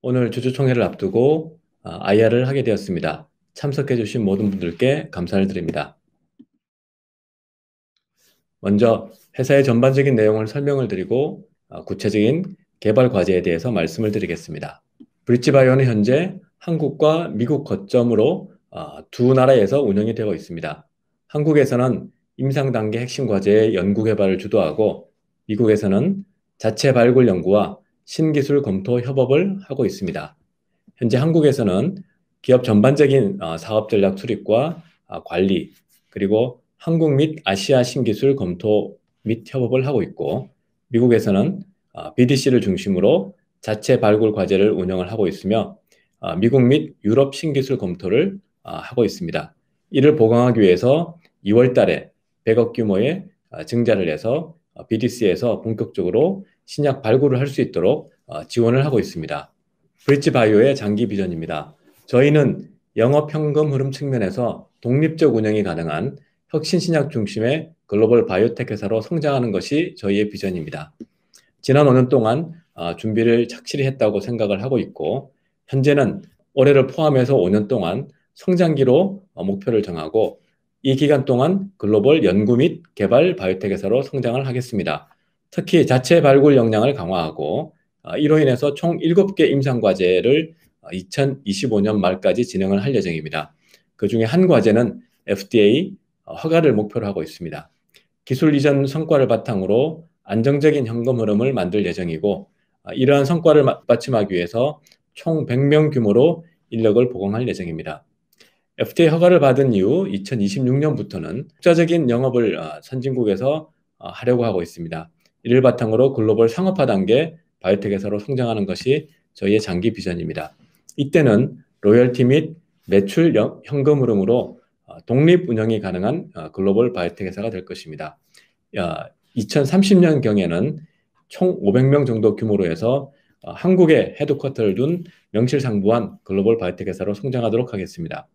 오늘 주주총회를 앞두고 IR을 하게 되었습니다. 참석해 주신 모든 분들께 감사를 드립니다. 먼저 회사의 전반적인 내용을 설명을 드리고 구체적인 개발 과제에 대해서 말씀을 드리겠습니다. 브릿지바이오는 현재 한국과 미국 거점으로 두 나라에서 운영이 되고 있습니다. 한국에서는 임상 단계 핵심 과제의 연구 개발을 주도하고 미국에서는 자체 발굴 연구와 신기술 검토 협업을 하고 있습니다. 현재 한국에서는 기업 전반적인 사업 전략 수립과 관리, 그리고 한국 및 아시아 신기술 검토 및 협업을 하고 있고, 미국에서는 BDC를 중심으로 자체 발굴 과제를 운영을 하고 있으며 미국 및 유럽 신기술 검토를 하고 있습니다. 이를 보강하기 위해서 2월 달에 100억 규모의 증자를 해서 BDC에서 본격적으로 신약 발굴을 할 수 있도록 지원을 하고 있습니다. 브릿지바이오의 장기 비전입니다. 저희는 영업 현금 흐름 측면에서 독립적 운영이 가능한 혁신 신약 중심의 글로벌 바이오텍 회사로 성장하는 것이 저희의 비전입니다. 지난 5년 동안 준비를 착실히 했다고 생각을 하고 있고, 현재는 올해를 포함해서 5년 동안 성장기로 목표를 정하고, 이 기간 동안 글로벌 연구 및 개발 바이오텍 회사로 성장을 하겠습니다. 특히 자체 발굴 역량을 강화하고, 이로 인해서 총 7개 임상 과제를 2025년 말까지 진행을 할 예정입니다. 그 중에 한 과제는 FDA 허가를 목표로 하고 있습니다. 기술 이전 성과를 바탕으로 안정적인 현금 흐름을 만들 예정이고, 이러한 성과를 받침하기 위해서 총 100명 규모로 인력을 보강할 예정입니다. FDA 허가를 받은 이후 2026년부터는 투자적인 영업을 선진국에서 하려고 하고 있습니다. 이를 바탕으로 글로벌 상업화 단계 바이오텍 회사로 성장하는 것이 저희의 장기 비전입니다. 이때는 로열티 및 매출 현금 흐름으로 독립 운영이 가능한 글로벌 바이오텍 회사가 될 것입니다. 2030년경에는 총 500명 정도 규모로 해서 한국에 헤드쿼터를 둔 명실상부한 글로벌 바이오텍 회사로 성장하도록 하겠습니다.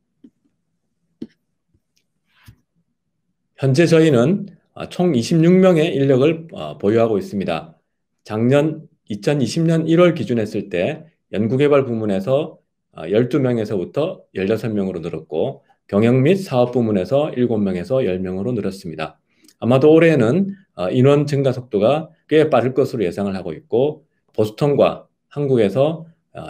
현재 저희는 총 26명의 인력을 보유하고 있습니다. 작년 2020년 1월 기준했을 때 연구개발 부문에서 12명에서부터 16명으로 늘었고, 경영 및 사업 부문에서 7명에서 10명으로 늘었습니다. 아마도 올해는 인원 증가 속도가 꽤 빠를 것으로 예상을 하고 있고, 보스턴과 한국에서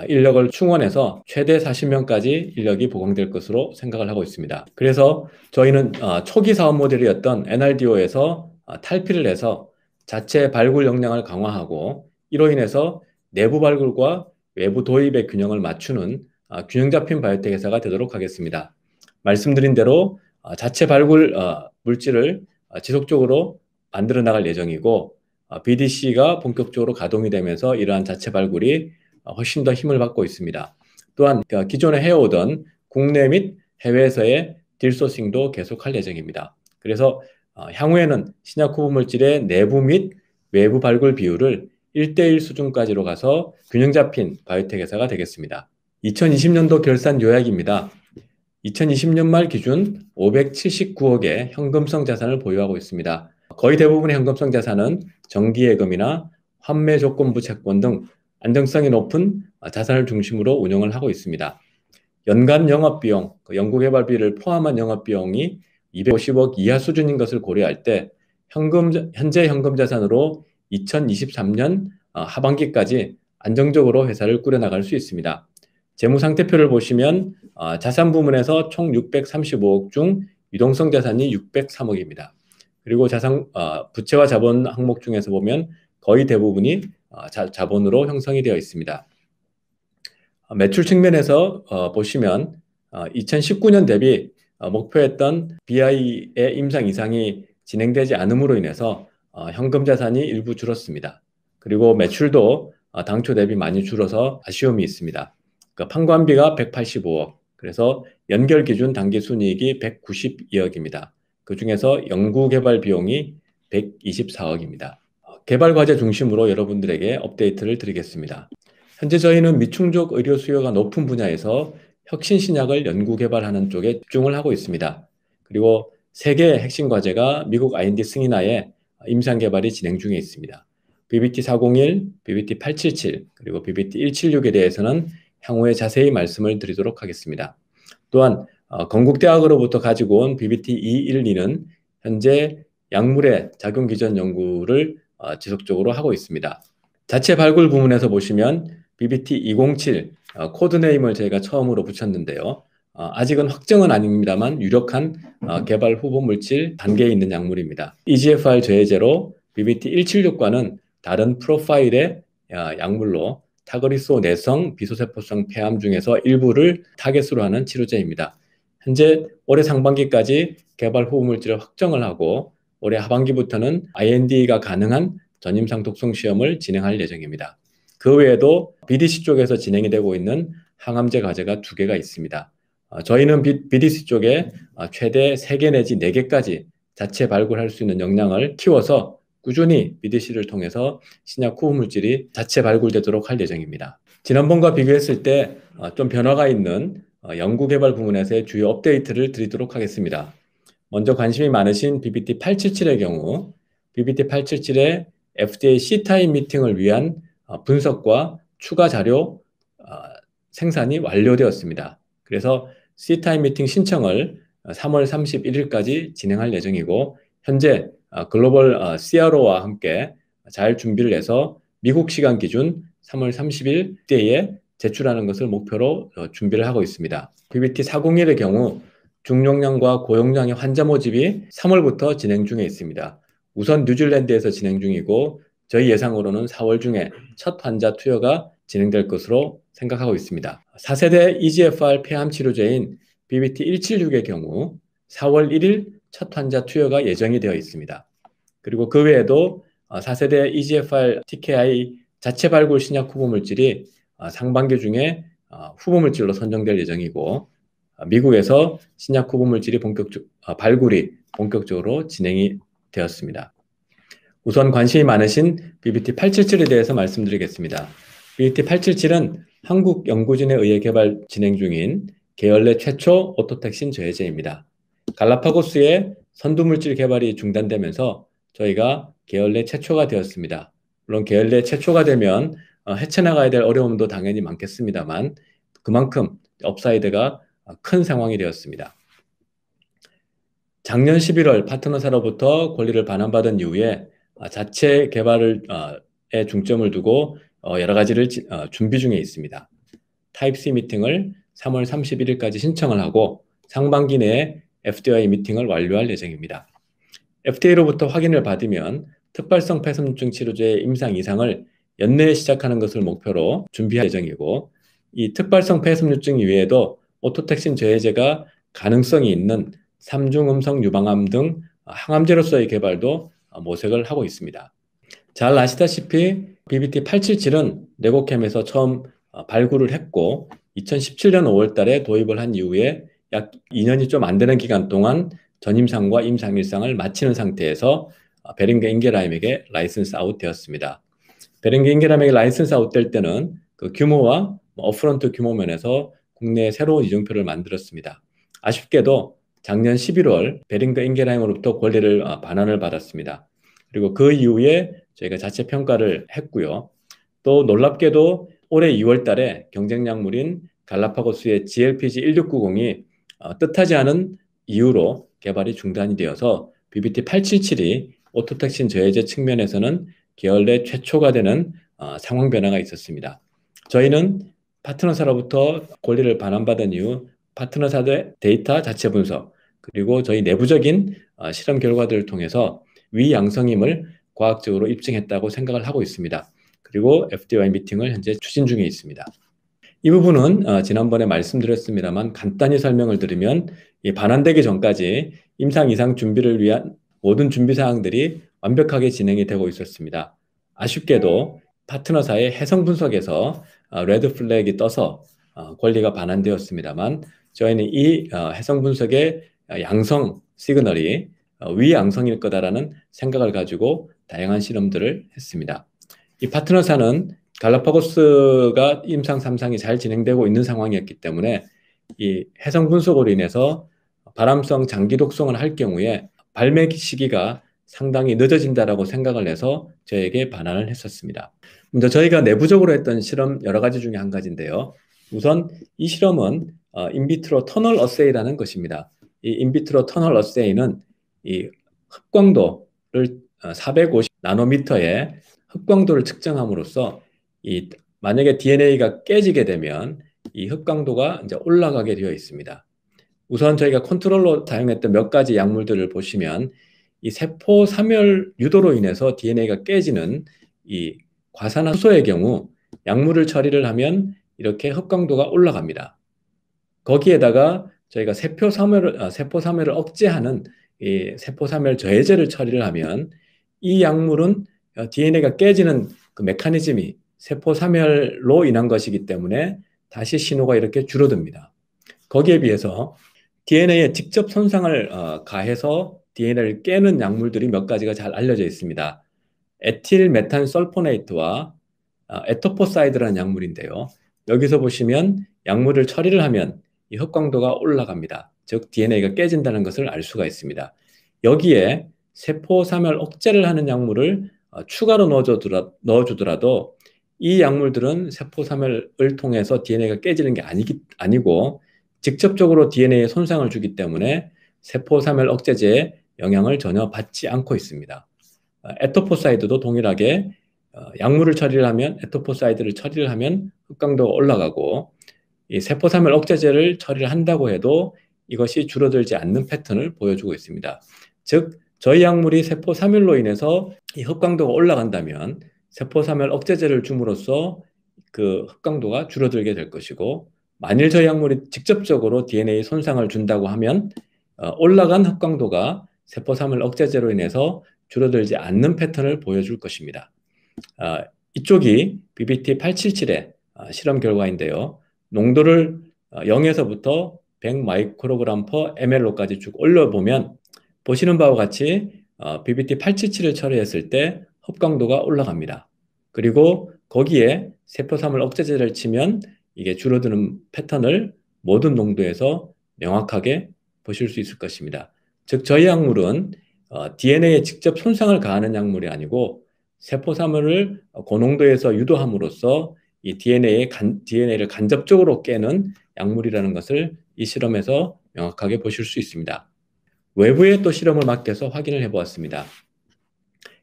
인력을 충원해서 최대 40명까지 인력이 보강될 것으로 생각을 하고 있습니다. 그래서 저희는 초기 사업 모델이었던 NRDO에서 탈피를 해서 자체 발굴 역량을 강화하고, 이로 인해서 내부 발굴과 외부 도입의 균형을 맞추는 균형 잡힌 바이오텍 회사가 되도록 하겠습니다. 말씀드린 대로 자체 발굴 물질을 지속적으로 만들어 나갈 예정이고, BDC가 본격적으로 가동이 되면서 이러한 자체 발굴이 훨씬 더 힘을 받고 있습니다. 또한 기존에 해오던 국내 및 해외에서의 딜소싱도 계속할 예정입니다. 그래서 향후에는 신약 후보 물질의 내부 및 외부 발굴 비율을 1대1 수준까지로 가서 균형 잡힌 바이오텍 회사가 되겠습니다. 2020년도 결산 요약입니다. 2020년 말 기준 579억의 현금성 자산을 보유하고 있습니다. 거의 대부분의 현금성 자산은 정기예금이나 환매 조건부 채권 등 안정성이 높은 자산을 중심으로 운영을 하고 있습니다. 연간 영업비용, 연구개발비를 포함한 영업비용이 250억 이하 수준인 것을 고려할 때 현재 현금 자산으로 2023년 하반기까지 안정적으로 회사를 꾸려나갈 수 있습니다. 재무상태표를 보시면 자산 부문에서 총 635억 중 유동성 자산이 603억입니다. 그리고 부채와 자본 항목 중에서 보면 거의 대부분이 자본으로 형성이 되어 있습니다. 매출 측면에서 보시면 2019년 대비 목표했던 BI의 임상 이상이 진행되지 않음으로 인해서 현금 자산이 일부 줄었습니다. 그리고 매출도 당초 대비 많이 줄어서 아쉬움이 있습니다. 그러니까 판관비가 185억, 그래서 연결 기준 당기 순이익이 192억입니다. 그 중에서 연구개발 비용이 124억입니다. 개발 과제 중심으로 여러분들에게 업데이트를 드리겠습니다. 현재 저희는 미충족 의료 수요가 높은 분야에서 혁신 신약을 연구 개발하는 쪽에 집중을 하고 있습니다. 그리고 3개의 핵심 과제가 미국 IND 승인하에 임상 개발이 진행 중에 있습니다. BBT401, BBT877, 그리고 BBT176에 대해서는 향후에 자세히 말씀을 드리도록 하겠습니다. 또한 건국대학으로부터 가지고 온 BBT212는 현재 약물의 작용 기전 연구를 지속적으로 하고 있습니다. 자체 발굴 부문에서 보시면 BBT207 코드네임을 저희가 처음으로 붙였는데요. 아직은 확정은 아닙니다만 유력한 개발 후보 물질 단계에 있는 약물입니다. EGFR 저해제로 BBT176과는 다른 프로파일의 약물로 타그리소 내성 비소세포성 폐암 중에서 일부를 타겟으로 하는 치료제입니다. 현재 올해 상반기까지 개발 후보 물질을 확정을 하고 올해 하반기부터는 IND가 가능한 전임상 독성 시험을 진행할 예정입니다. 그 외에도 BDC 쪽에서 진행이 되고 있는 항암제 과제가 2개가 있습니다. 저희는 BDC 쪽에 최대 3개 내지 4개까지 자체 발굴할 수 있는 역량을 키워서 꾸준히 BDC를 통해서 신약 후보 물질이 자체 발굴되도록 할 예정입니다. 지난번과 비교했을 때 좀 변화가 있는 연구개발 부문에서의 주요 업데이트를 드리도록 하겠습니다. 먼저 관심이 많으신 BBT877의 경우 BBT877의 FDA C타임 미팅을 위한 분석과 추가 자료 생산이 완료되었습니다. 그래서 C타임 미팅 신청을 3월 31일까지 진행할 예정이고 현재 글로벌 CRO와 함께 잘 준비를 해서 미국 시간 기준 3월 30일대에 제출하는 것을 목표로 준비를 하고 있습니다. BBT401의 경우 중용량과 고용량의 환자 모집이 3월부터 진행 중에 있습니다. 우선 뉴질랜드에서 진행 중이고 저희 예상으로는 4월 중에 첫 환자 투여가 진행될 것으로 생각하고 있습니다. 4세대 EGFR 폐암 치료제인 BBT176의 경우 4월 1일 첫 환자 투여가 예정이 되어 있습니다. 그리고 그 외에도 4세대 EGFR TKI 자체 발굴 신약 후보 물질이 상반기 중에 후보 물질로 선정될 예정이고 미국에서 신약 후보 물질이 발굴이 본격적으로 진행이 되었습니다. 우선 관심이 많으신 BBT877에 대해서 말씀드리겠습니다. BBT877은 한국 연구진에 의해 개발 진행 중인 계열 내 최초 오토택신 저해제입니다. 갈라파고스의 선두물질 개발이 중단되면서 저희가 계열 내 최초가 되었습니다. 물론 계열 내 최초가 되면 헤쳐나가야 될 어려움도 당연히 많겠습니다만 그만큼 업사이드가 큰 상황이 되었습니다. 작년 11월 파트너사로부터 권리를 반환받은 이후에 자체 개발에 중점을 두고 여러 가지를 준비 중에 있습니다. 타입 C 미팅을 3월 31일까지 신청을 하고 상반기 내에 FDA 미팅을 완료할 예정입니다. FDA로부터 확인을 받으면 특발성 폐섬유증 치료제의 임상 이상을 연내에 시작하는 것을 목표로 준비할 예정이고 이 특발성 폐섬유증 이외에도 오토택신 저해제가 가능성이 있는 삼중음성 유방암 등 항암제로서의 개발도 모색을 하고 있습니다. 잘 아시다시피 BBT877은 레고캠에서 처음 발굴을 했고 2017년 5월 달에 도입을 한 이후에 약 2년이 좀 안 되는 기간 동안 전임상과 임상일상을 마치는 상태에서 베링거 인겔하임에게 라이선스 아웃 되었습니다. 베링거 인겔하임에게 라이선스 아웃 될 때는 그 규모와 업프런트 규모 면에서 국내에 새로운 이정표를 만들었습니다. 아쉽게도 작년 11월 베링거 인겔하임으로부터 권리를 반환을 받았습니다. 그리고 그 이후에 저희가 자체 평가를 했고요. 또 놀랍게도 올해 2월 달에 경쟁 약물인 갈라파고스의 GLPG1690이 뜻하지 않은 이유로 개발이 중단이 되어서 BBT877이 오토택신 저해제 측면에서는 계열 내 최초가 되는 상황 변화가 있었습니다. 저희는 파트너사로부터 권리를 반환받은 이후 파트너사의 데이터 자체 분석 그리고 저희 내부적인 실험 결과들을 통해서 위양성임을 과학적으로 입증했다고 생각을 하고 있습니다. 그리고 FDA 미팅을 현재 추진 중에 있습니다. 이 부분은 지난번에 말씀드렸습니다만 간단히 설명을 드리면 이 반환되기 전까지 임상 이상 준비를 위한 모든 준비 사항들이 완벽하게 진행이 되고 있었습니다. 아쉽게도 파트너사의 해성 분석에서 레드 플래그가 떠서 권리가 반환되었습니다만 저희는 이 해성 분석의 양성 시그널이 위양성일 거다라는 생각을 가지고 다양한 실험들을 했습니다. 이 파트너사는 갈라파고스가 임상 3상이 잘 진행되고 있는 상황이었기 때문에 이 해성 분석으로 인해서 발암성 장기 독성을 할 경우에 발매 시기가 상당히 늦어진다라고 생각을 해서 저에게 반환을 했었습니다. 먼저 저희가 내부적으로 했던 실험 여러 가지 중에 한 가지인데요. 우선 이 실험은 인비트로 터널 어세이라는 것입니다. 이 인비트로 터널 어세이는 이 흑광도를 450 나노미터의 흑광도를 측정함으로써 만약에 DNA가 깨지게 되면 이 흑광도가 이제 올라가게 되어 있습니다. 우선 저희가 컨트롤로 사용했던 몇 가지 약물들을 보시면 이 세포 사멸 유도로 인해서 DNA가 깨지는 이 과산화 수소의 경우 약물을 처리를 하면 이렇게 흑광도가 올라갑니다. 거기에다가 저희가 세포 사멸을 억제하는 이 세포 사멸 저해제를 처리를 하면 이 약물은 DNA가 깨지는 그 메커니즘이 세포 사멸로 인한 것이기 때문에 다시 신호가 이렇게 줄어듭니다. 거기에 비해서 DNA에 직접 손상을 가해서 DNA를 깨는 약물들이 몇 가지가 잘 알려져 있습니다. 에틸 메탄 설포네이트와 에토포사이드라는 약물인데요. 여기서 보시면 약물을 처리를 하면 이 흑광도가 올라갑니다. 즉 DNA가 깨진다는 것을 알 수가 있습니다. 여기에 세포사멸 억제를 하는 약물을 추가로 넣어주더라도 이 약물들은 세포사멸을 통해서 DNA가 깨지는 게 아니고 직접적으로 DNA에 손상을 주기 때문에 세포사멸 억제제에 영향을 전혀 받지 않고 있습니다. 에토포사이드도 동일하게 약물을 처리를 하면 에토포사이드를 처리를 하면 흑광도가 올라가고 이 세포사멸 억제제를 처리를 한다고 해도 이것이 줄어들지 않는 패턴을 보여주고 있습니다. 즉 저희 약물이 세포사멸로 인해서 이 흑광도가 올라간다면 세포사멸 억제제를 줌으로써 그 흑광도가 줄어들게 될 것이고 만일 저희 약물이 직접적으로 DNA 손상을 준다고 하면 올라간 흑광도가 세포사멸 억제제로 인해서 줄어들지 않는 패턴을 보여줄 것입니다. 이쪽이 BBT877의 실험 결과인데요. 농도를 0에서부터 100 마이크로그램 per ml로까지 쭉 올려보면 보시는 바와 같이 BBT877을 처리했을 때 흡광도가 올라갑니다. 그리고 거기에 세포사멸 억제제를 치면 이게 줄어드는 패턴을 모든 농도에서 명확하게 보실 수 있을 것입니다. 즉 저희 약물은 DNA에 직접 손상을 가하는 약물이 아니고 세포사멸을 고농도에서 유도함으로써 이 DNA를 간접적으로 깨는 약물이라는 것을 이 실험에서 명확하게 보실 수 있습니다. 외부에 또 실험을 맡겨서 확인을 해보았습니다.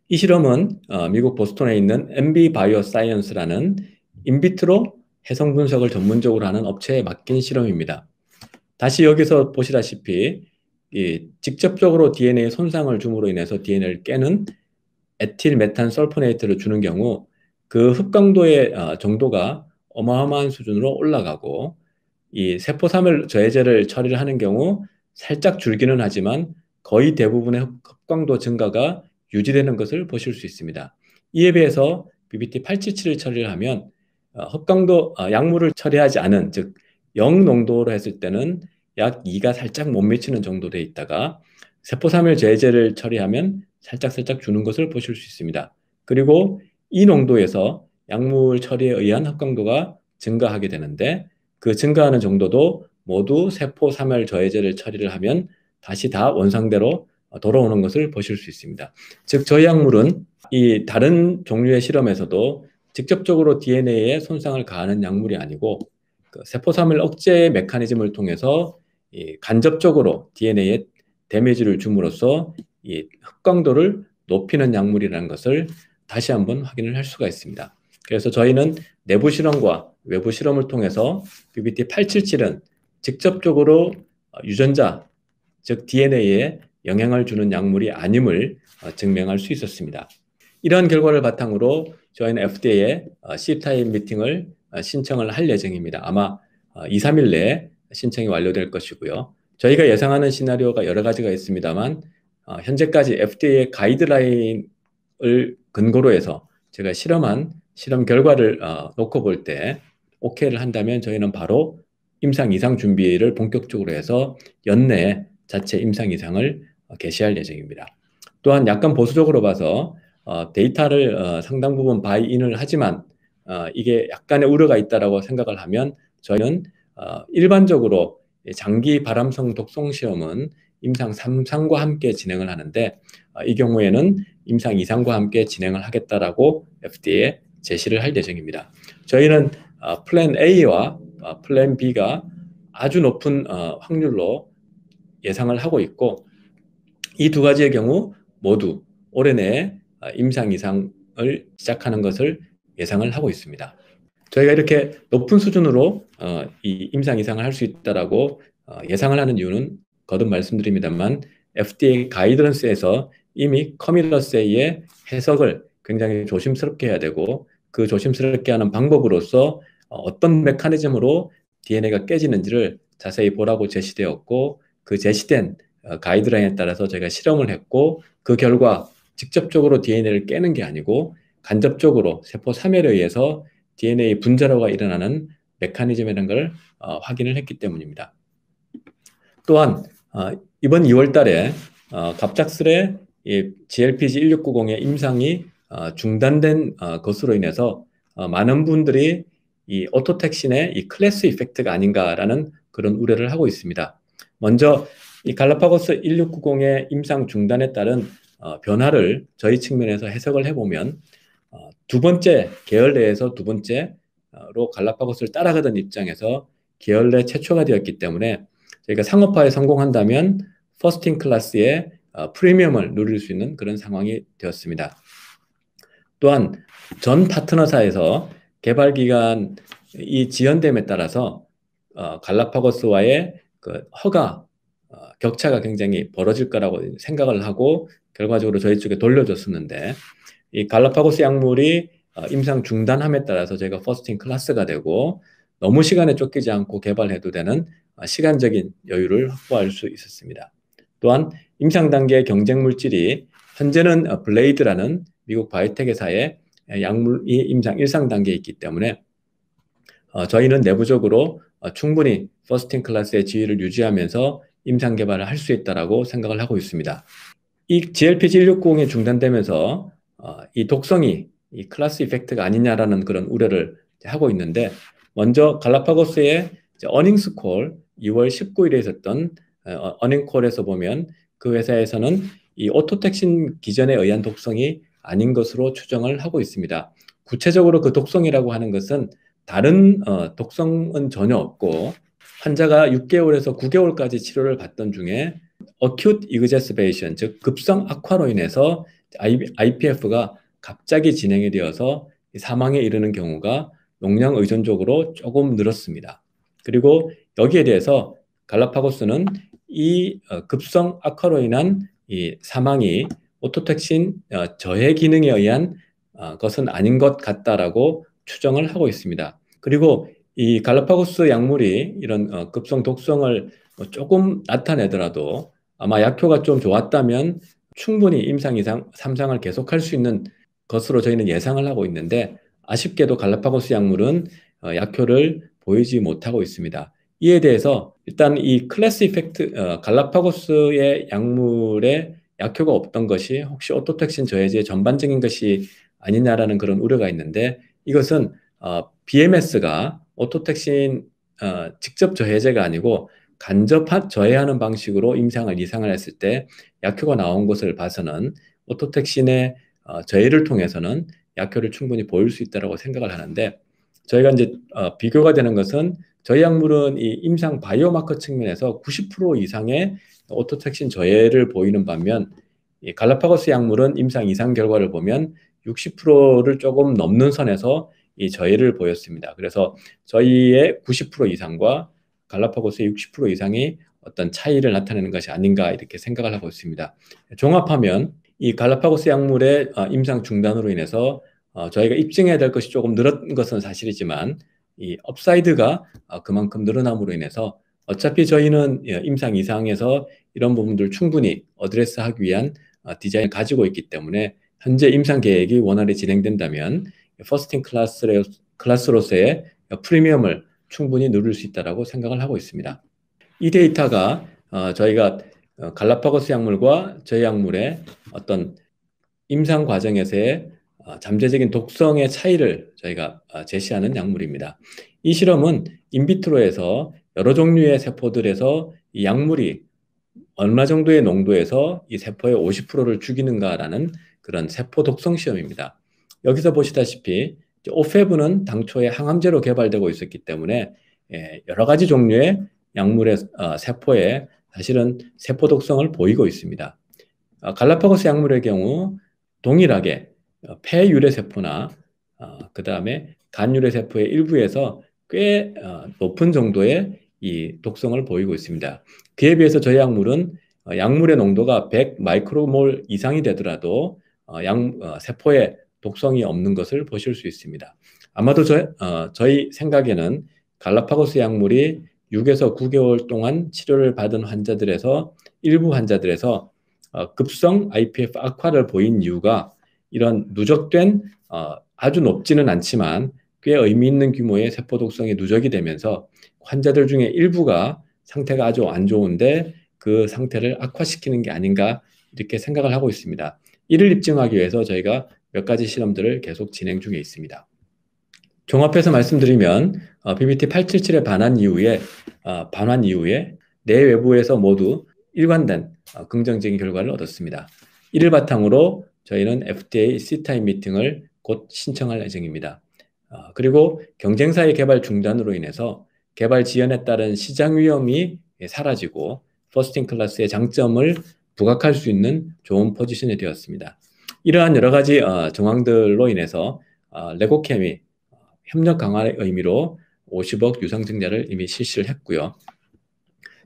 이 실험은 미국 보스턴에 있는 MB 바이오사이언스라는 인비트로 해성 분석을 전문적으로 하는 업체에 맡긴 실험입니다. 다시 여기서 보시다시피 직접적으로 DNA 손상을 줌으로 인해서 DNA를 깨는 에틸 메탄 설포네이트를 주는 경우 그 흡광도의 정도가 어마어마한 수준으로 올라가고 이 세포사멸 저해제를 처리를 하는 경우 살짝 줄기는 하지만 거의 대부분의 흡광도 증가가 유지되는 것을 보실 수 있습니다. 이에 비해서 BBT877을 처리를 하면 약물을 처리하지 않은 즉 0농도로 했을 때는 약 2가 살짝 못 미치는 정도 돼 있다가 세포사멸 저해제를 처리하면 살짝 주는 것을 보실 수 있습니다. 그리고 이 농도에서 약물 처리에 의한 흡광도가 증가하게 되는데 그 증가하는 정도도 모두 세포사멸 저해제를 처리를 하면 다시 다 원상대로 돌아오는 것을 보실 수 있습니다. 즉 저희 약물은 이 다른 종류의 실험에서도 직접적으로 DNA에 손상을 가하는 약물이 아니고 그 세포사멸 억제 메커니즘을 통해서 간접적으로 DNA에 데미지를 줌으로써 이 흑광도를 높이는 약물이라는 것을 다시 한번 확인을 할 수가 있습니다. 그래서 저희는 내부 실험과 외부 실험을 통해서 BBT877은 직접적으로 유전자, 즉 DNA에 영향을 주는 약물이 아님을 증명할 수 있었습니다. 이러한 결과를 바탕으로 저희는 FDA에 C타입 미팅을 신청을 할 예정입니다. 아마 2, 3일 내에 신청이 완료될 것이고요. 저희가 예상하는 시나리오가 여러 가지가 있습니다만 현재까지 FDA의 가이드라인을 근거로 해서 제가 실험 결과를 놓고 볼 때 OK를 한다면 저희는 바로 임상 이상 준비를 본격적으로 해서 연내에 자체 임상 이상을 개시할 예정입니다. 또한 약간 보수적으로 봐서 데이터를 상당 부분 바이인을 하지만 이게 약간의 우려가 있다라고 생각을 하면 저희는 일반적으로 장기 발암성 독성 시험은 임상 3상과 함께 진행을 하는데 이 경우에는 임상 2상과 함께 진행을 하겠다라고 FDA에 제시를 할 예정입니다. 저희는 플랜 A와 플랜 B가 아주 높은 확률로 예상을 하고 있고 이 두 가지의 경우 모두 올해 내에 임상 2상을 시작하는 것을 예상을 하고 있습니다. 저희가 이렇게 높은 수준으로 이 임상 이상을 할 수 있다라고 예상을 하는 이유는 거듭 말씀드립니다만 FDA 가이드런스에서 이미 커밋러스의 해석을 굉장히 조심스럽게 해야 되고 그 조심스럽게 하는 방법으로서 어떤 메커니즘으로 DNA가 깨지는지를 자세히 보라고 제시되었고 그 제시된 가이드라인에 따라서 저희가 실험을 했고 그 결과 직접적으로 DNA를 깨는 게 아니고 간접적으로 세포 사멸에 의해서 DNA 분자로가 일어나는 메커니즘이라는 걸 확인을 했기 때문입니다. 또한 이번 2월 달에 갑작스레 GLPG1690의 임상이 중단된 것으로 인해서 많은 분들이 이 오토택신의 이 클래스 이펙트가 아닌가라는 그런 우려를 하고 있습니다. 먼저 이 갈라파고스 1690의 임상 중단에 따른 변화를 저희 측면에서 해석을 해보면 두 번째 계열 내에서 두 번째로 갈라파고스를 따라가던 입장에서 계열 내 최초가 되었기 때문에 저희가 상업화에 성공한다면 퍼스트 클래스의 프리미엄을 누릴 수 있는 그런 상황이 되었습니다. 또한 전 파트너사에서 개발 기간이 지연됨에 따라서 갈라파고스와의 그 허가 격차가 굉장히 벌어질 거라고 생각을 하고 결과적으로 저희 쪽에 돌려줬었는데 이 갈라파고스 약물이 임상 중단함에 따라서 저희가 퍼스트 클래스가 되고 너무 시간에 쫓기지 않고 개발해도 되는 시간적인 여유를 확보할 수 있었습니다. 또한 임상 단계의 경쟁 물질이 현재는 블레이드라는 미국 바이오텍 회사의 약물이 임상 1상 단계에 있기 때문에 저희는 내부적으로 충분히 퍼스트 클래스의 지위를 유지하면서 임상 개발을 할 수 있다라고 생각을 하고 있습니다. 이 GLP-160이 중단되면서 이 독성이 이 클래스 이펙트가 아니냐라는 그런 우려를 하고 있는데 먼저 갈라파고스의 어닝스 콜 2월 19일에 있었던 어닝 콜에서 보면 그 회사에서는 이 오토택신 기전에 의한 독성이 아닌 것으로 추정을 하고 있습니다. 구체적으로 그 독성이라고 하는 것은 다른 독성은 전혀 없고 환자가 6개월에서 9개월까지 치료를 받던 중에 acute exacerbation, 즉 급성 악화로 인해서 IPF가 갑자기 진행이 되어서 사망에 이르는 경우가 용량 의존적으로 조금 늘었습니다. 그리고 여기에 대해서 갈라파고스는 이 급성 악화로 인한 이 사망이 오토택신 저해 기능에 의한 것은 아닌 것 같다라고 추정을 하고 있습니다. 그리고 이 갈라파고스 약물이 이런 급성 독성을 조금 나타내더라도 아마 약효가 좀 좋았다면 충분히 임상 2상, 3상을 계속할 수 있는 것으로 저희는 예상을 하고 있는데 아쉽게도 갈라파고스 약물은 약효를 보이지 못하고 있습니다. 이에 대해서 일단 이 클래스 이펙트, 갈라파고스의 약물에 약효가 없던 것이 혹시 오토택신 저해제의 전반적인 것이 아니냐라는 그런 우려가 있는데 이것은 BMS가 오토택신 직접 저해제가 아니고 간접 저해하는 방식으로 임상을 이상을 했을 때 약효가 나온 것을 봐서는 오토택신의 저해를 통해서는 약효를 충분히 보일 수 있다고 생각을 하는데 저희가 이제 비교가 되는 것은 저희 약물은 이 임상 바이오마커 측면에서 90% 이상의 오토택신 저해를 보이는 반면 이 갈라파고스 약물은 임상 이상 결과를 보면 60%를 조금 넘는 선에서 이 저해를 보였습니다. 그래서 저희의 90% 이상과 갈라파고스의 60% 이상이 어떤 차이를 나타내는 것이 아닌가 이렇게 생각을 하고 있습니다. 종합하면 이 갈라파고스 약물의 임상 중단으로 인해서 저희가 입증해야 될 것이 조금 늘은 것은 사실이지만 이 업사이드가 그만큼 늘어남으로 인해서 어차피 저희는 임상 이상에서 이런 부분들 충분히 어드레스하기 위한 디자인을 가지고 있기 때문에 현재 임상 계획이 원활히 진행된다면 퍼스트 클래스로서의 프리미엄을 충분히 누릴 수 있다고 생각을 하고 있습니다. 이 데이터가 저희가 갈라파고스 약물과 저희 약물의 어떤 임상 과정에서의 잠재적인 독성의 차이를 저희가 제시하는 약물입니다. 이 실험은 인비트로에서 여러 종류의 세포들에서 이 약물이 얼마 정도의 농도에서 이 세포의 50%를 죽이는가라는 그런 세포 독성 시험입니다. 여기서 보시다시피 오페브는 당초에 항암제로 개발되고 있었기 때문에 여러 가지 종류의 약물의 세포에 사실은 세포 독성을 보이고 있습니다. 갈라파고스 약물의 경우 동일하게 폐유래 세포나 그 다음에 간유래 세포의 일부에서 꽤 높은 정도의 이 독성을 보이고 있습니다. 그에 비해서 저희 약물은 약물의 농도가 100 마이크로몰 이상이 되더라도 세포에 독성이 없는 것을 보실 수 있습니다. 아마도 저희 생각에는 갈라파고스 약물이 6에서 9개월 동안 치료를 받은 환자들에서 일부 환자들에서 급성 IPF 악화를 보인 이유가 이런 누적된 아주 높지는 않지만 꽤 의미 있는 규모의 세포 독성이 누적이 되면서 환자들 중에 일부가 상태가 아주 안 좋은데 그 상태를 악화시키는 게 아닌가 이렇게 생각을 하고 있습니다. 이를 입증하기 위해서 저희가 몇 가지 실험들을 계속 진행 중에 있습니다. 종합해서 말씀드리면 BBT-877에 반환 이후에 내외부에서 모두 일관된 긍정적인 결과를 얻었습니다. 이를 바탕으로 저희는 FDA C타임 미팅을 곧 신청할 예정입니다. 그리고 경쟁사의 개발 중단으로 인해서 개발 지연에 따른 시장 위험이 사라지고 퍼스트 클래스의 장점을 부각할 수 있는 좋은 포지션이 되었습니다. 이러한 여러 가지 정황들로 인해서 레고캠이 협력 강화의 의미로 50억 유상증자를 이미 실시를 했고요.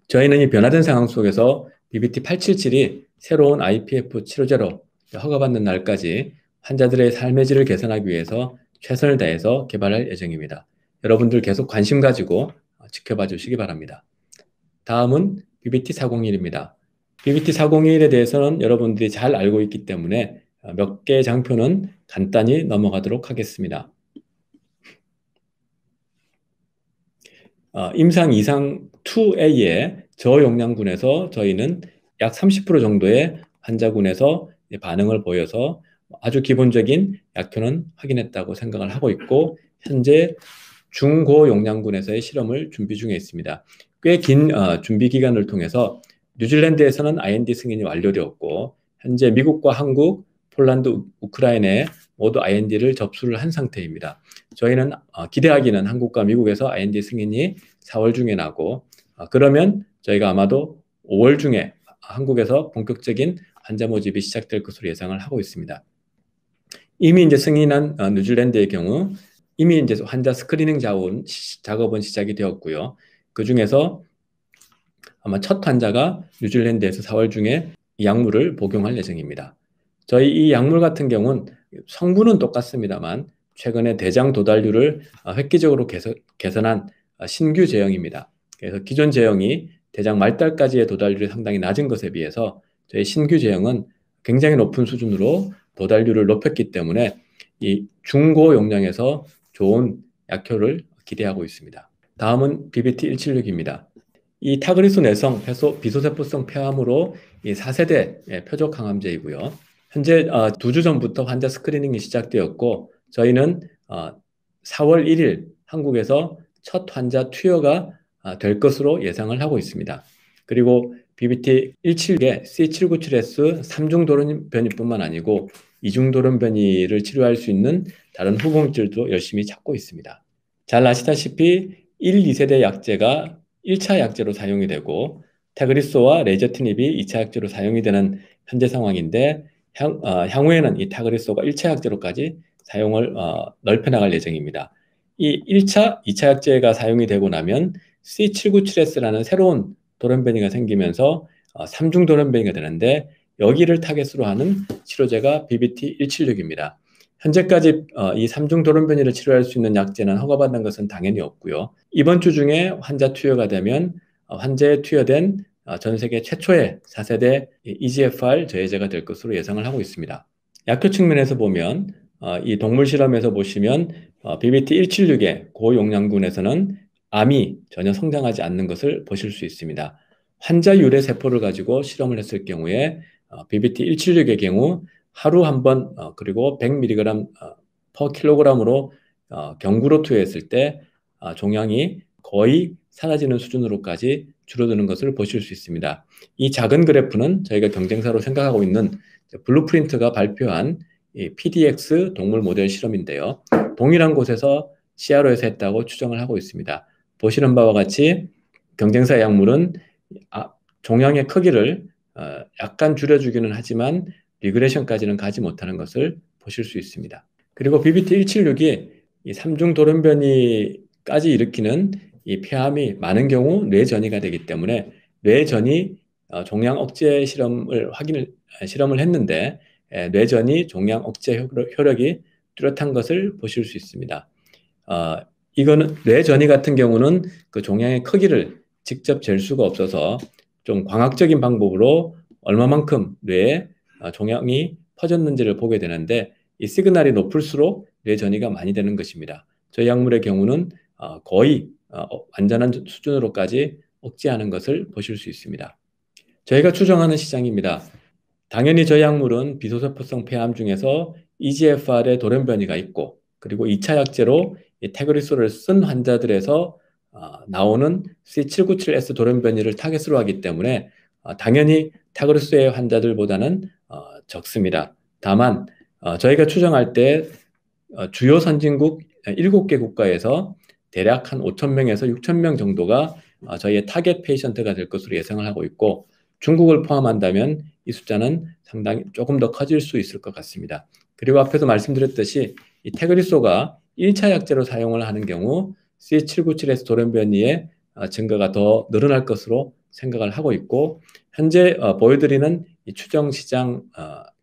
저희는 이 변화된 상황 속에서 BBT-877이 새로운 IPF 치료제로 허가받는 날까지 환자들의 삶의 질을 개선하기 위해서 최선을 다해서 개발할 예정입니다. 여러분들 계속 관심 가지고 지켜봐 주시기 바랍니다. 다음은 BBT-401입니다. BBT-401에 대해서는 여러분들이 잘 알고 있기 때문에 몇 개의 장표는 간단히 넘어가도록 하겠습니다. 임상 이상 2A의 저용량군에서 저희는 약 30% 정도의 환자군에서 반응을 보여서 아주 기본적인 약효는 확인했다고 생각을 하고 있고 현재 중고용량군에서의 실험을 준비 중에 있습니다. 꽤 긴 준비 기간을 통해서 뉴질랜드에서는 IND 승인이 완료되었고 현재 미국과 한국, 폴란드, 우크라이나에 모두 IND를 접수를 한 상태입니다. 저희는 기대하기는 한국과 미국에서 IND 승인이 4월 중에 나고 그러면 저희가 아마도 5월 중에 한국에서 본격적인 환자 모집이 시작될 것으로 예상을 하고 있습니다. 이미 이제 승인한 뉴질랜드의 경우 이미 이제 환자 스크리닝 작업은 시작이 되었고요. 그 중에서 아마 첫 환자가 뉴질랜드에서 4월 중에 이 약물을 복용할 예정입니다. 저희 이 약물 같은 경우는 성분은 똑같습니다만 최근에 대장 도달률을 획기적으로 개선한 신규 제형입니다. 그래서 기존 제형이 대장 말달까지의 도달률이 상당히 낮은 것에 비해서 저희 신규 제형은 굉장히 높은 수준으로 도달률을 높였기 때문에 이 중고 용량에서 좋은 약효를 기대하고 있습니다. 다음은 BBT-176입니다. 이 타그리수 내성 비소세포성 폐암으로 이 4세대 표적 항암제이고요. 현재 2주 전부터 환자 스크리닝이 시작되었고 저희는 4월 1일 한국에서 첫 환자 투여가 될 것으로 예상을 하고 있습니다. 그리고 BBT-176의 C797S 3중 돌연변이뿐만 아니고 2중 돌연변이를 치료할 수 있는 다른 후보물질도 열심히 찾고 있습니다. 잘 아시다시피 1, 2세대 약제가 1차 약제로 사용이 되고 타그리소와 레저티닙이 2차 약제로 사용이 되는 현재 상황인데 향후에는 이 타그리소가 1차 약제로까지 사용을 넓혀나갈 예정입니다. 이 1차, 2차 약제가 사용이 되고 나면 C797S라는 새로운 돌연변이가 생기면서 3중 돌연변이가 되는데 여기를 타겟으로 하는 치료제가 BBT-176입니다. 현재까지 이 3중 돌연변이를 치료할 수 있는 약제는 허가받는 것은 당연히 없고요. 이번 주 중에 환자 투여가 되면 환자에 투여된 전 세계 최초의 4세대 EGFR 저해제가 될 것으로 예상을 하고 있습니다. 약효 측면에서 보면 이 동물 실험에서 보시면 BBT-176의 고용량군에서는 암이 전혀 성장하지 않는 것을 보실 수 있습니다. 환자 유래 세포를 가지고 실험을 했을 경우에 BBT-176의 경우 하루 한 번 그리고 100mg per kg으로 경구로 투여했을 때 종양이 거의 사라지는 수준으로까지 줄어드는 것을 보실 수 있습니다. 이 작은 그래프는 저희가 경쟁사로 생각하고 있는 블루프린트가 발표한 이 PDX 동물 모델 실험인데요. 동일한 곳에서 CRO에서 했다고 추정을 하고 있습니다. 보시는 바와 같이 경쟁사 약물은 종양의 크기를 약간 줄여주기는 하지만 리그레션까지는 가지 못하는 것을 보실 수 있습니다. 그리고 BBT176이 이 삼중 돌연변이까지 일으키는 이 폐암이 많은 경우 뇌전이가 되기 때문에 뇌전이 종양 억제 실험을 했는데 뇌전이 종양 억제 효력이 뚜렷한 것을 보실 수 있습니다. 이거는 뇌전이 같은 경우는 그 종양의 크기를 직접 잴 수가 없어서 좀 광학적인 방법으로 얼마만큼 뇌에 종양이 퍼졌는지를 보게 되는데 이 시그널이 높을수록 뇌전이가 많이 되는 것입니다. 저희 약물의 경우는 거의 완전한 수준으로까지 억제하는 것을 보실 수 있습니다. 저희가 추정하는 시장입니다. 당연히 저희 약물은 비소세포성 폐암 중에서 EGFR의 돌연변이가 있고 그리고 2차 약제로 태그리소를 쓴 환자들에서 나오는 C797S 돌연변이를 타겟으로 하기 때문에 당연히 태그리소의 환자들보다는 적습니다. 다만 저희가 추정할 때 주요 선진국 7개 국가에서 대략 한 5,000명에서 6,000명 정도가 저희의 타겟 페이션트가 될 것으로 예상을 하고 있고 중국을 포함한다면 이 숫자는 상당히 조금 더 커질 수 있을 것 같습니다. 그리고 앞에서 말씀드렸듯이 이 태그리소가 1차 약제로 사용을 하는 경우 C797S 돌연변이의 증가가 더 늘어날 것으로 생각을 하고 있고 현재 보여드리는 이 추정 시장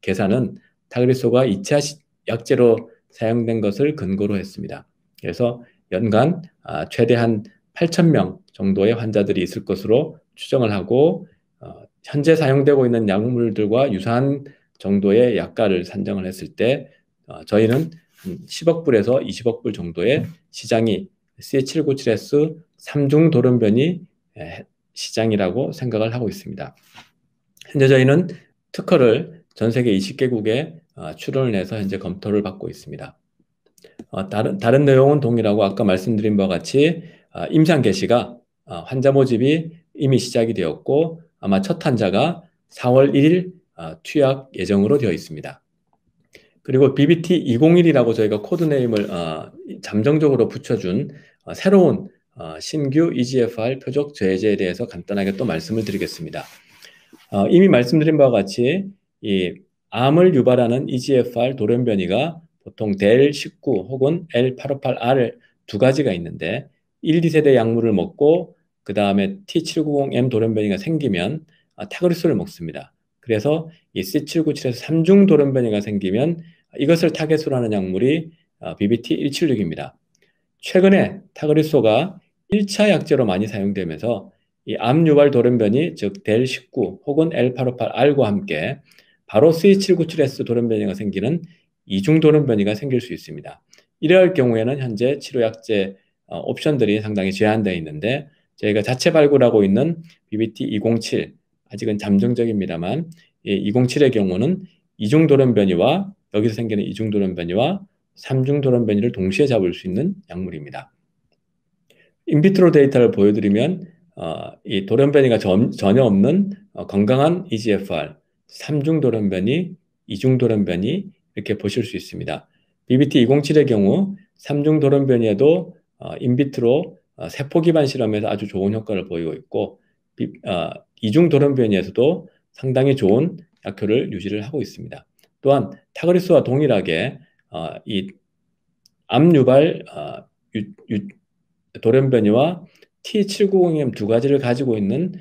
계산은 태그리소가 2차 약제로 사용된 것을 근거로 했습니다. 그래서 연간 최대한 8,000명 정도의 환자들이 있을 것으로 추정을 하고 현재 사용되고 있는 약물들과 유사한 정도의 약가를 산정을 했을 때 저희는 10억 불에서 20억 불 정도의 시장이 C797S 3중 돌연변이 시장이라고 생각을 하고 있습니다. 현재 저희는 특허를 전 세계 20개국에 출원을 해서 현재 검토를 받고 있습니다. 다른 내용은 동일하고 아까 말씀드린 바와 같이 임상 개시가 환자 모집이 이미 시작이 되었고 아마 첫 환자가 4월 1일 투약 예정으로 되어 있습니다. 그리고 BBT201이라고 저희가 코드네임을 잠정적으로 붙여준 새로운 신규 EGFR 표적 저해제에 대해서 간단하게 또 말씀을 드리겠습니다. 이미 말씀드린 바와 같이 이 암을 유발하는 EGFR 돌연변이가 보통 DEL19 혹은 L858R 두 가지가 있는데 1, 2세대 약물을 먹고 그 다음에 T790M 돌연변이가 생기면 타그리소를 먹습니다. 그래서 이 C797에서 3중 돌연변이가 생기면 이것을 타겟으로 하는 약물이 BBT176입니다. 최근에 타그리소가 1차 약제로 많이 사용되면서 이 암 유발 돌연변이 즉 DEL19 혹은 L858R과 함께 바로 C797S 돌연변이가 생기는 이중 돌연변이가 생길 수 있습니다. 이러할 경우에는 현재 치료약제 옵션들이 상당히 제한되어 있는데 저희가 자체 발굴하고 있는 BBT207 아직은 잠정적입니다만 207의 경우는 이중 돌연변이와 여기서 생기는 이중 돌연변이와 3중 돌연변이를 동시에 잡을 수 있는 약물입니다. 인비트로 데이터를 보여드리면 이 돌연변이가 전혀 없는 건강한 EGFR, 3중 돌연변이, 2중 돌연변이 이렇게 보실 수 있습니다. BBT207의 경우 3중 돌연변이에도 인비트로 세포 기반 실험에서 아주 좋은 효과를 보이고 있고 2중 돌연변이에서도 상당히 좋은 약효를 유지를 하고 있습니다. 또한 타그리스와 동일하게 이 암유발 돌연변이와 T790M 두 가지를 가지고 있는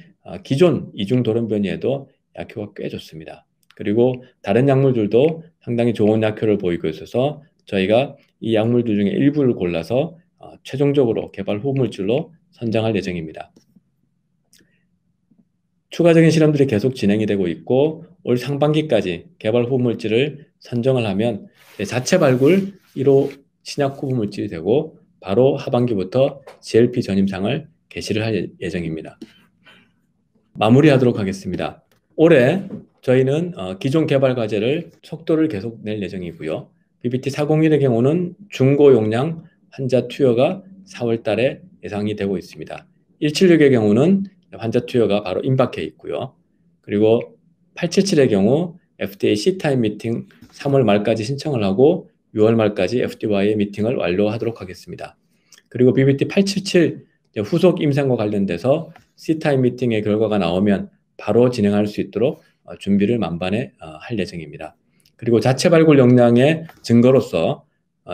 기존 이중 돌연변이에도 약효가 꽤 좋습니다. 그리고 다른 약물들도 상당히 좋은 약효를 보이고 있어서 저희가 이 약물들 중에 일부를 골라서 최종적으로 개발 후물질로 선정할 예정입니다. 추가적인 실험들이 계속 진행이 되고 있고 올 상반기까지 개발 후물질을 선정을 하면 자체 발굴 1호 신약 후물질이 되고 바로 하반기부터 GLP 전임상을 개시를 할 예정입니다. 마무리하도록 하겠습니다. 올해 저희는 기존 개발 과제를 속도를 계속 낼 예정이고요. BBT401의 경우는 중고 용량 환자 투여가 4월 달에 예상이 되고 있습니다. 176의 경우는 환자 투여가 바로 임박해 있고요. 그리고 877의 경우 FDA C타임 미팅 3월 말까지 신청을 하고 6월 말까지 FDA와의 미팅을 완료하도록 하겠습니다. 그리고 BBT 877 후속 임상과 관련돼서 C타임 미팅의 결과가 나오면 바로 진행할 수 있도록 준비를 만반에 할 예정입니다. 그리고 자체 발굴 역량의 증거로서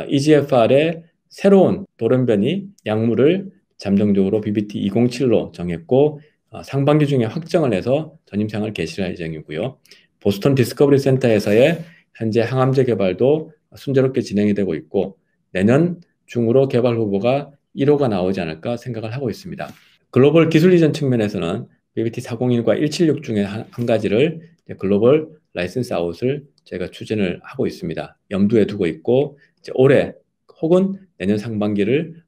EGFR의 새로운 돌연변이 약물을 잠정적으로 BBT207로 정했고 상반기 중에 확정을 해서 전임상을 개시할 예정이고요. 보스턴 디스커버리 센터에서의 현재 항암제 개발도 순조롭게 진행이 되고 있고 내년 중으로 개발 후보가 1호가 나오지 않을까 생각을 하고 있습니다. 글로벌 기술 이전 측면에서는 BBT401과 176 중에 한 가지를 글로벌 라이센스 아웃을 제가 추진을 하고 있습니다. 염두에 두고 있고 올해 혹은 내년 상반기를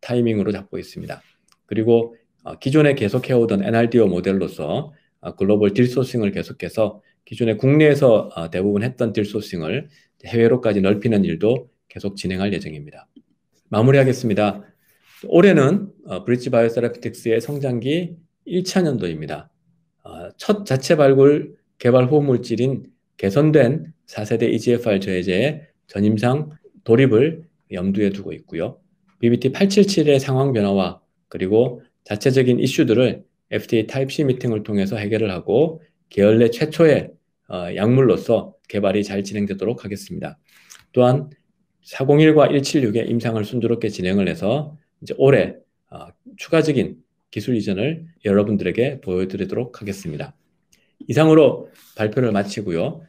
타이밍으로 잡고 있습니다. 그리고 기존에 계속해오던 NRDO 모델로서 글로벌 딜소싱을 계속해서 기존에 국내에서 대부분 했던 딜소싱을 해외로까지 넓히는 일도 계속 진행할 예정입니다. 마무리하겠습니다. 올해는 브릿지 바이오세라피틱스의 성장기 1차년도입니다. 첫 자체 발굴 개발 후물질인 개선된 4세대 EGFR 저해제의 전임상 돌입을 염두에 두고 있고요. BBT877의 상황 변화와 그리고 자체적인 이슈들을 FDA 타입C 미팅을 통해서 해결을 하고 계열 내 최초의 약물로서 개발이 잘 진행되도록 하겠습니다. 또한 401과 176의 임상을 순조롭게 진행을 해서 이제 올해 추가적인 기술 이전을 여러분들에게 보여드리도록 하겠습니다. 이상으로 발표를 마치고요.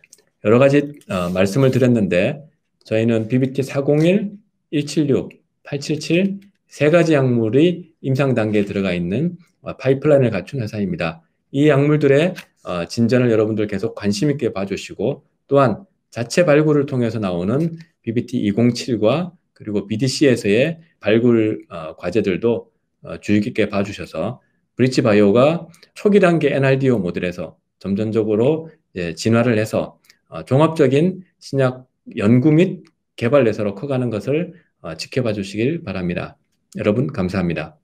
여러 가지 말씀을 드렸는데 저희는 BBT 401, 176, 877 세 가지 약물이 임상 단계에 들어가 있는 파이프라인을 갖춘 회사입니다. 이 약물들의 진전을 여러분들 계속 관심 있게 봐주시고 또한 자체 발굴을 통해서 나오는 BBT 207과 그리고 BDC에서의 발굴 과제들도 주의 깊게 봐주셔서 브릿지 바이오가 초기 단계 NRDO 모델에서 점진적으로 진화를 해서 종합적인 신약 연구 및 개발 회사로 커가는 것을 지켜봐 주시길 바랍니다. 여러분 감사합니다.